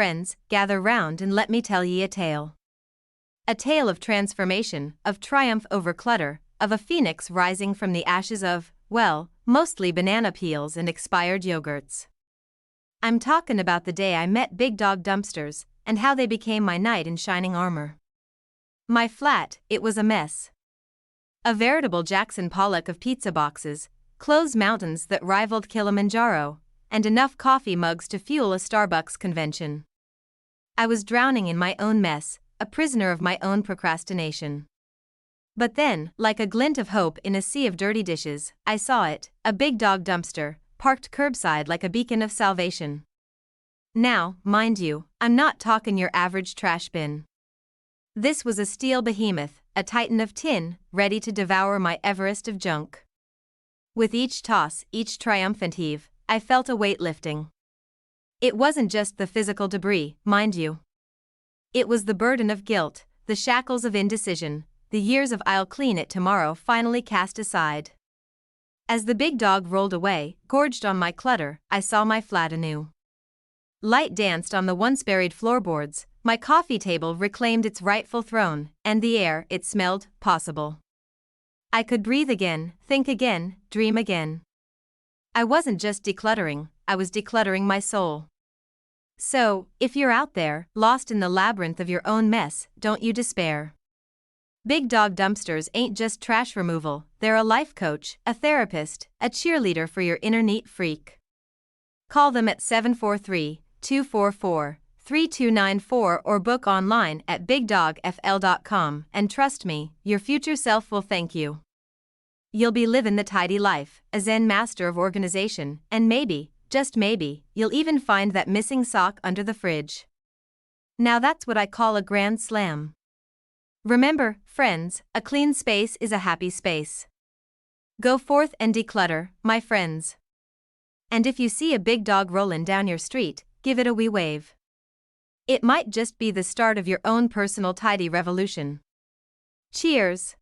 Friends, gather round and let me tell ye a tale. A tale of transformation, of triumph over clutter, of a phoenix rising from the ashes of, well, mostly banana peels and expired yogurts. I'm talkin' about the day I met Big Dawg Dumpsters, and how they became my knight in shining armor. My flat, it was a mess. A veritable Jackson Pollock of pizza boxes, clothes mountains that rivaled Kilimanjaro, and enough coffee mugs to fuel a Starbucks convention. I was drowning in my own mess, a prisoner of my own procrastination. But then, like a glint of hope in a sea of dirty dishes, I saw it, a Big Dawg dumpster, parked curbside like a beacon of salvation. Now, mind you, I'm not talkin' your average trash bin. This was a steel behemoth, a titan of tin, ready to devour my Everest of junk. With each toss, each triumphant heave, I felt a weight lifting. It wasn't just the physical debris, mind you. It was the burden of guilt, the shackles of indecision, the years of "I'll clean it tomorrow" finally cast aside. As the big dog rolled away, gorged on my clutter, I saw my flat anew. Light danced on the once buried floorboards, my coffee table reclaimed its rightful throne, and the air, it smelled possible. I could breathe again, think again, dream again. I wasn't just decluttering, I was decluttering my soul. So, if you're out there, lost in the labyrinth of your own mess, don't you despair. Big Dawg Dumpsters ain't just trash removal, they're a life coach, a therapist, a cheerleader for your inner neat freak. Call them at 743-244-3294 or book online at bigdogfl.com, and trust me, your future self will thank you. You'll be living the tidy life, a Zen master of organization, and maybe, just maybe, you'll even find that missing sock under the fridge. Now that's what I call a grand slam. Remember, friends, a clean space is a happy space. Go forth and declutter, my friends. And if you see a big dog rollin' down your street, give it a wee wave. It might just be the start of your own personal tidy revolution. Cheers!